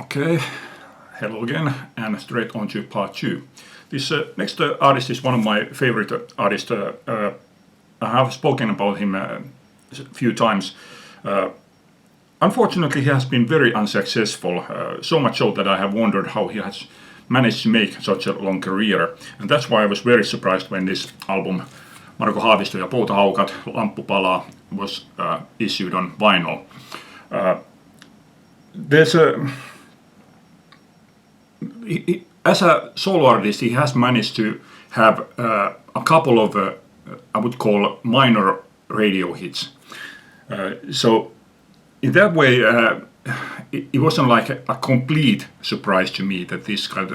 Okay, hello again, and straight on to part 2. This next artist is one of my favorite artists. I have spoken about him a few times. Unfortunately, he has been very unsuccessful, so much so that I have wondered how he has managed to make such a long career. And that's why I was very surprised when this album, Marko Haavisto ja Poutahaukat, Lamppu palaa, was issued on vinyl. As a solo artist, he has managed to have a couple of, I would call, minor radio hits. So in that way, it wasn't like a complete surprise to me that this got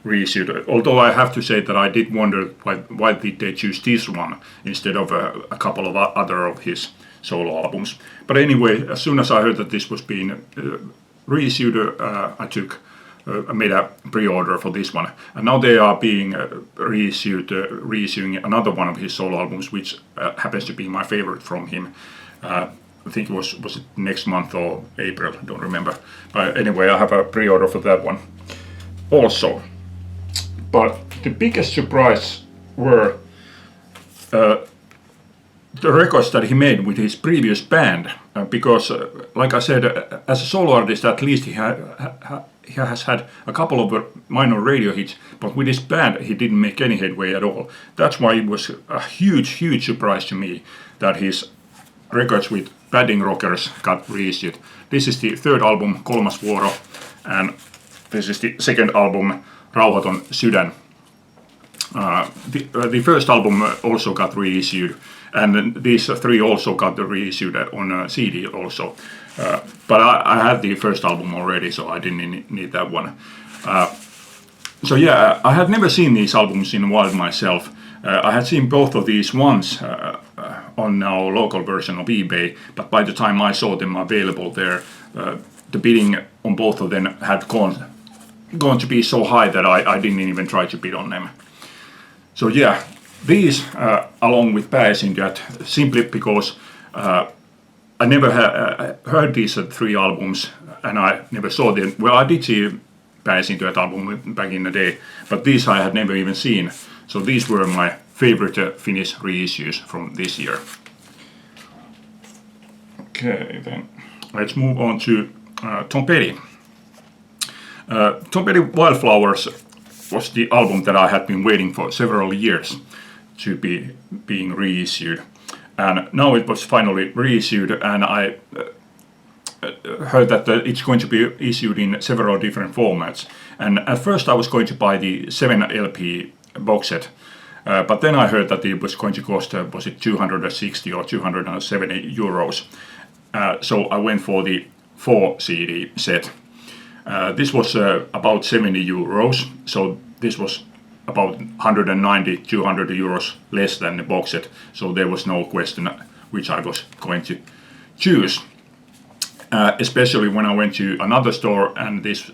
reissued. Although I have to say that I did wonder why did they choose this one instead of a couple of other of his solo albums. But anyway, as soon as I heard that this was being reissued, I made a pre-order for this one, and now they are being reissuing another one of his solo albums, which happens to be my favorite from him. I think it was it next month or April, I don't remember. But anyway, I have a pre-order for that one also. But the biggest surprise were the records that he made with his previous band, because, like I said, as a solo artist, at least he has had a couple of minor radio hits, but with his band, he didn't make any headway at all. That's why it was a huge surprise to me that his records with Padding Rockers got reissued. This is the third album, Kolmas vuoro, and this is the second album, Rauhaton sydän. The first album also got reissued, and these three also got reissued on CD also. But I had the first album already, so I didn't need that one. So yeah, I had never seen these albums in a while myself. I had seen both of these once on our local version of eBay, but by the time I saw them available there, the bidding on both of them had gone to be so high that I didn't even try to bid on them. So yeah, these along with Pääesiintyjät, simply because I never heard these three albums, and I never saw them. Well, I did see Pääesiintyjät album back in the day, but these I had never even seen. So these were my favorite Finnish reissues from this year. Okay, then let's move on to Tom Petty. Tom Petty Wildflowers was the album that I had been waiting for several years to be being reissued, and now it was finally reissued, and I heard that it's going to be issued in several different formats. And at first I was going to buy the 7 LP box set, but then I heard that it was going to cost was it 260 or 270 euros, so I went for the 4 CD set. This was about 70 euros, so this was about 190, 200 euros less than the box set, so there was no question which I was going to choose. Especially when I went to another store and this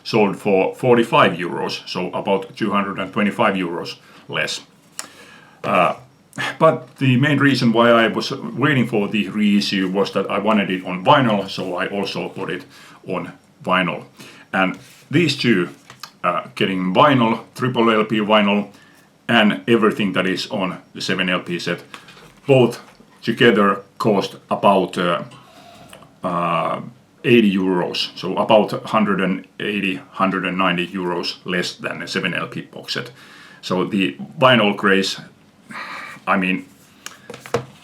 sold for 45 euros, so about 225 euros less. But the main reason why I was waiting for the reissue was that I wanted it on vinyl, so I also bought it on vinyl. And these two, getting vinyl, triple LP vinyl, and everything that is on the 7 LP set, both together cost about 80 euros, so about 180, 190 euros less than a 7 LP box set. So the vinyl craze, I mean,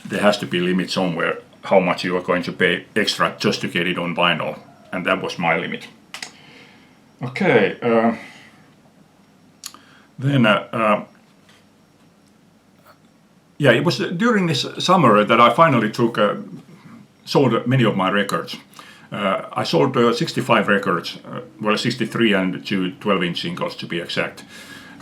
there has to be a limit somewhere how much you are going to pay extra just to get it on vinyl, and that was my limit. Okay, then yeah, it was during this summer that I finally sold many of my records. I sold 65 records, well 63 and 2 12-inch singles to be exact.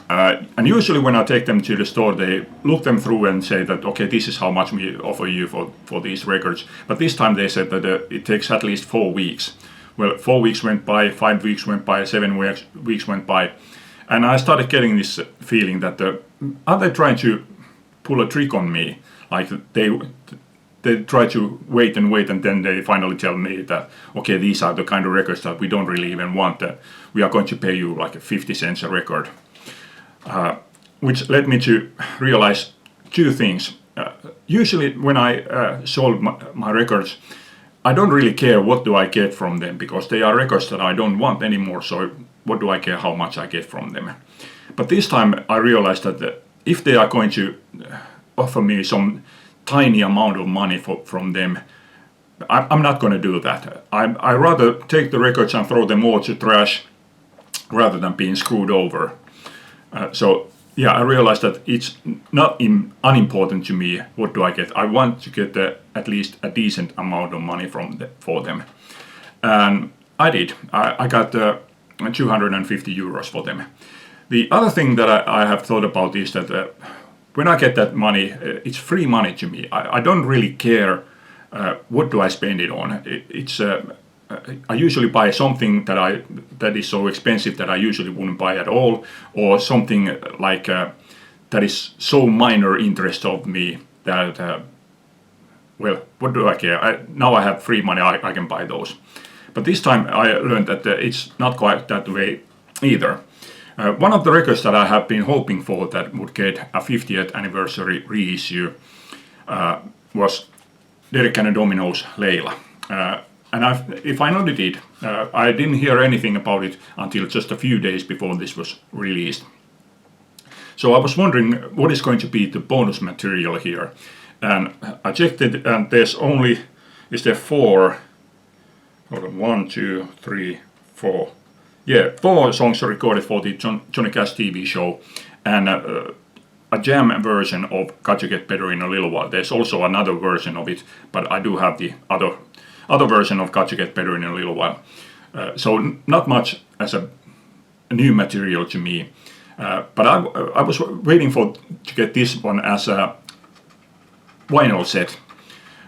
And usually when I take them to the store, they look them through and say that, okay, this is how much we offer you for these records. But this time they said that it takes at least 4 weeks. Well, 4 weeks went by, 5 weeks went by, 7 weeks went by. And I started getting this feeling that are they trying to pull a trick on me? Like they try to wait, and then they finally tell me that, okay, these are the kind of records that we don't really even want. We are going to pay you like 50 cents a record, which led me to realize two things. Usually when I sold my records, I don't really care what do I get from them, because they are records that I don't want anymore, so what do I care how much I get from them. But this time I realized that if they are going to offer me some tiny amount of money from them, I'm not going to do that. I rather take the records and throw them all to trash rather than being screwed over. So yeah, I realized that it's not unimportant to me what do I get. I want to get at least a decent amount of money for them. And I did. I got 250 euros for them. The other thing that I have thought about is that when I get that money, it's free money to me. I don't really care what do I spend it on. I usually buy something that is so expensive that I usually wouldn't buy at all, or something like that is so minor interest of me that, well, what do I care? Now I have free money, I can buy those. But this time I learned that it's not quite that way either. One of the records that I have been hoping for that would get a 50th anniversary reissue was Derek and the Dominoes' Layla. And I finally did. I didn't hear anything about it until just a few days before this was released. So I was wondering what is going to be the bonus material here. And I checked it, and is there 4? Hold on, 1, 2, 3, 4. Yeah, 4 songs recorded for the Johnny Cash TV show, and a jam version of Got to Get Better in a Little While. There's also another version of it, but I do have the other version of Got to Get Better in a Little While. So not much as a new material to me, but I was waiting to get this one as a vinyl set.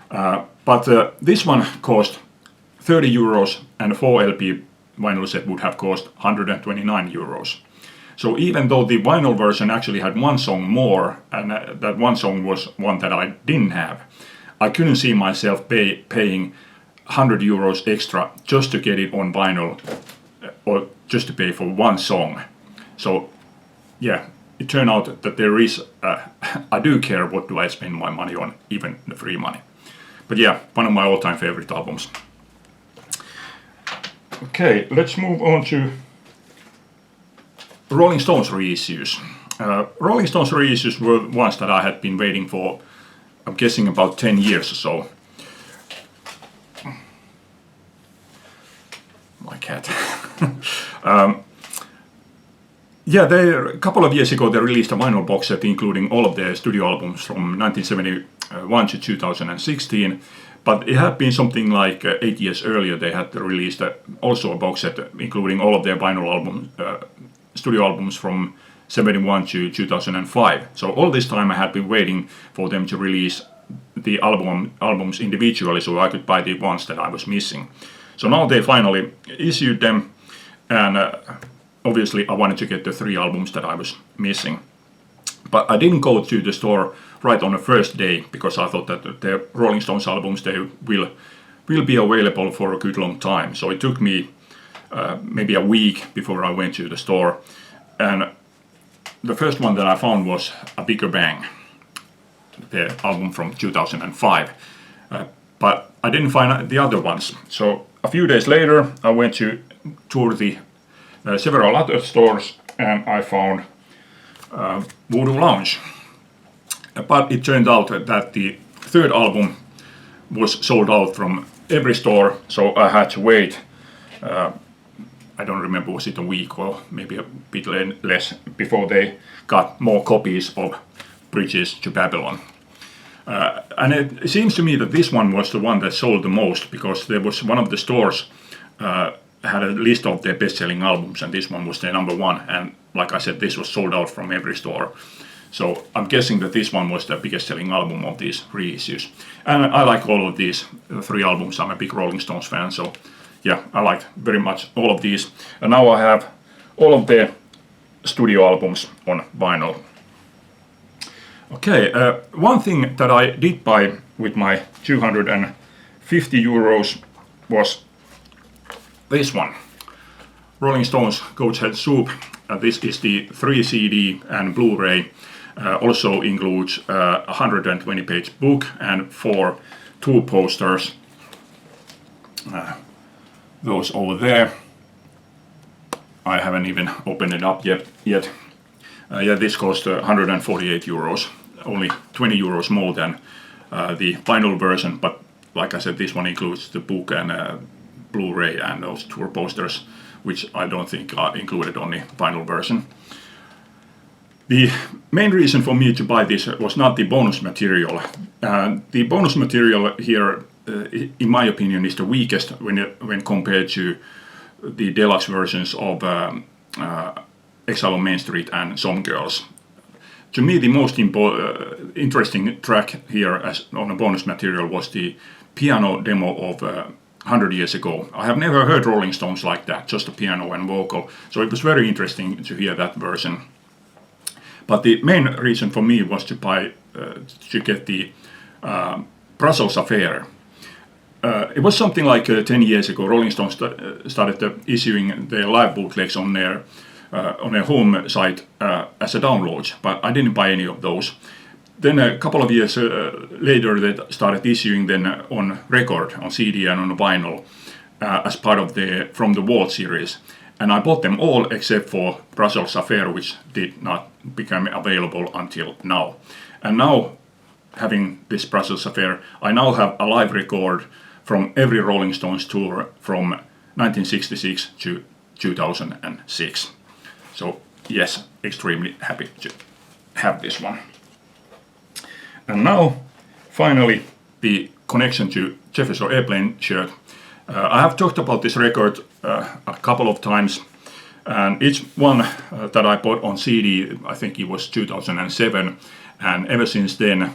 But this one cost 30 euros, and a 4 LP vinyl set would have cost 129 euros. So even though the vinyl version actually had one song more, and that one song was one that I didn't have, I couldn't see myself paying 100 euros extra just to get it on vinyl, or just to pay for one song. So yeah, it turned out that there is, I do care what do I spend my money on, even the free money. But yeah, one of my all-time favorite albums. Okay, let's move on to Rolling Stones reissues. Rolling Stones reissues were ones that I had been waiting for, I'm guessing about 10 years or so. My cat. Yeah, a couple of years ago they released a vinyl box set including all of their studio albums from 1971 to 2016. But it had been something like 8 years earlier they had released also a box set including all of their vinyl albums, studio albums from 71 to 2005. So all this time I had been waiting for them to release the albums individually so I could buy the ones that I was missing. So now they finally issued them, and obviously I wanted to get the 3 albums that I was missing. But I didn't go to the store right on the first day, because I thought that the Rolling Stones albums, they will be available for a good long time. So it took me maybe a week before I went to the store, and the first one that I found was A Bigger Bang, the album from 2005. But I didn't find the other ones. So a few days later I went to tour the several other stores, and I found Voodoo Lounge. But it turned out that the 3rd album was sold out from every store, so I had to wait. I don't remember, was it a week or maybe a bit less before they got more copies of Bridges to Babylon. And it seems to me that this one was the one that sold the most, because there was one of the stores had a list of their best-selling albums, and this one was their number 1. And like I said, this was sold out from every store. So I'm guessing that this one was the biggest selling album of these reissues. And I like all of these 3 albums. I'm a big Rolling Stones fan, so yeah, I liked very much all of these. And now I have all of their studio albums on vinyl. Okay, one thing that I did buy with my 250 euros was this one. Rolling Stones Goat's Head Soup. This is the 3 CD and Blu-ray. Also includes a 120-page book and 2 posters. Those over there. I haven't even opened it up yet. Yeah, this cost 148 euros. Only 20 euros more than the vinyl version, but like I said, this one includes the book and Blu-ray and those tour posters, which I don't think are included on the vinyl version. The main reason for me to buy this was not the bonus material. The bonus material here, in my opinion, is the weakest when compared to the deluxe versions of Exile on Main Street and Some Girls. To me, the most interesting track here as on a bonus material was the piano demo of 100 years ago. I have never heard Rolling Stones like that, just a piano and vocal, so it was very interesting to hear that version. But the main reason for me was to get the Brussels Affair. It was something like 10 years ago. Rolling Stones started issuing their live bootlegs on their home site as a download, but I didn't buy any of those. Then a couple of years later, they started issuing them on record, on CD and on vinyl, as part of the From the Vault series. And I bought them all except for Brussels Affair, which did not become available until now. And now, having this Brussels Affair, I now have a live record from every Rolling Stones tour from 1966 to 2006. So yes, extremely happy to have this one. And now, finally, the connection to Jefferson Airplane shirt. I have talked about this record a couple of times, and each one that I bought on CD, I think it was 2007, and ever since then,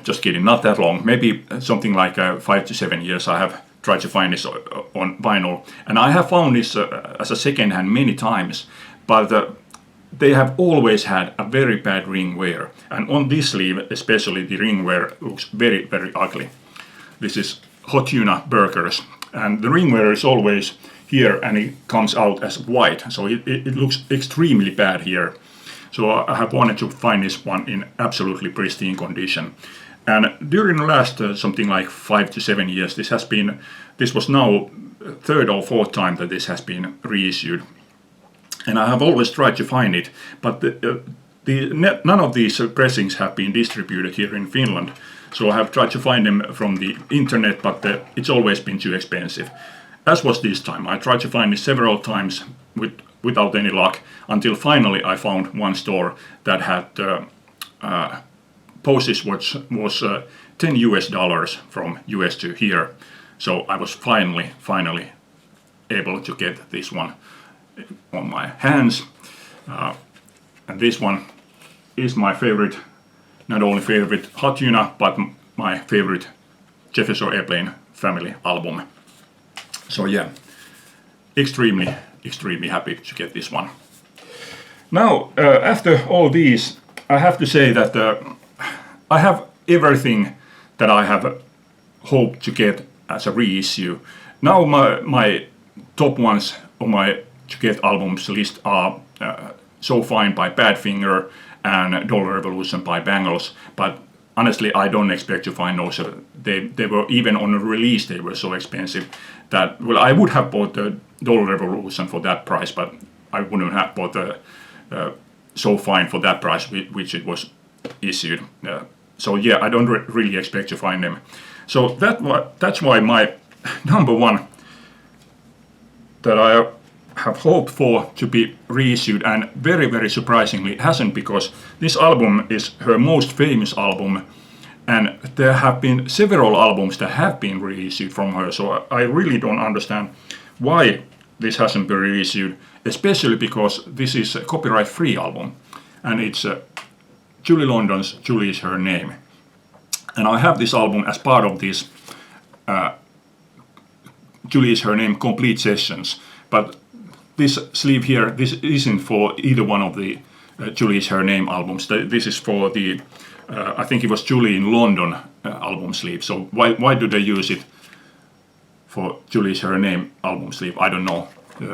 just kidding, not that long, maybe something like 5 to 7 years, I have tried to find this on vinyl, and I have found this as a second hand many times, but they have always had a very bad ring wear, and on this sleeve especially the ring wear looks very, very ugly. This is Hot Tuna Burgers, and the ring wear is always here and it comes out as white, so it looks extremely bad here. So I have wanted to find this one in absolutely pristine condition. And during the last something like 5 to 7 years, this was now third or fourth time that this has been reissued. And I have always tried to find it, but none of these pressings have been distributed here in Finland. So I have tried to find them from the internet, but it's always been too expensive. As was this time. I tried to find it several times without any luck, until finally I found one store that had postage was $10 from US to here. So I was finally able to get this one on my hands. And this one is my favorite, not only favorite Hot Tuna, but my favorite Jefferson Airplane family album. So yeah, extremely happy to get this one. Now, after all these, I have to say that I have everything that I have hoped to get as a reissue. Now my top ones on my to get albums list are So Fine by Badfinger and Dollar Revolution by Bangles, but honestly I don't expect to find those. They were, even on release, they were so expensive that, well, I would have bought the Dollar Revolution for that price, but I wouldn't have bought the So Fine for that price which it was issued. So yeah, I don't really expect to find them. So that's why my number one that I have hoped for to be reissued, and very surprisingly it hasn't, because this album is her most famous album, and there have been several albums that have been reissued from her, so I really don't understand why this hasn't been reissued, especially because this is a copyright-free album, and it's Julie London's Julie Is Her Name. And I have this album as part of this Julie Is Her Name complete sessions, but this sleeve here, this isn't for either one of the Julie's Her Name albums. This is for the, I think it was Julie in London album sleeve. So why do they use it for Julie's Her Name album sleeve? I don't know.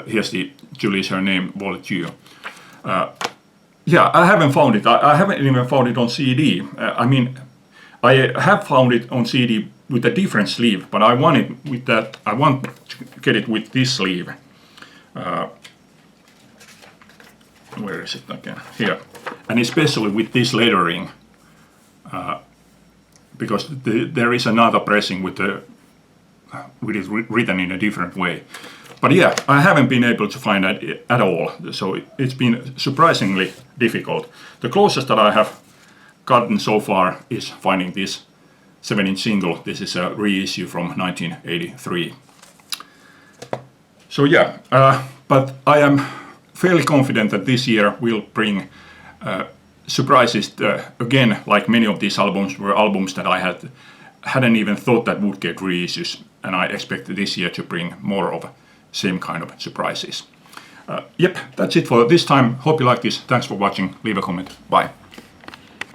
Here's the Julie's Her Name Vol. 2. Yeah, I haven't found it. I haven't even found it on CD. I mean, I have found it on CD with a different sleeve, but I want it with that. I want to get it with this sleeve. Where is it again? Here, and especially with this lettering, because there is another pressing with it written in a different way. But yeah, I haven't been able to find that at all. So it's been surprisingly difficult. The closest that I have gotten so far is finding this 7-inch single. This is a reissue from 1983. So yeah, but I am fairly confident that this year will bring surprises. Again, like many of these albums were albums that I hadn't even thought that would get reissues, and I expect this year to bring more of same kind of surprises. Yep, that's it for this time. Hope you like this. Thanks for watching. Leave a comment. Bye.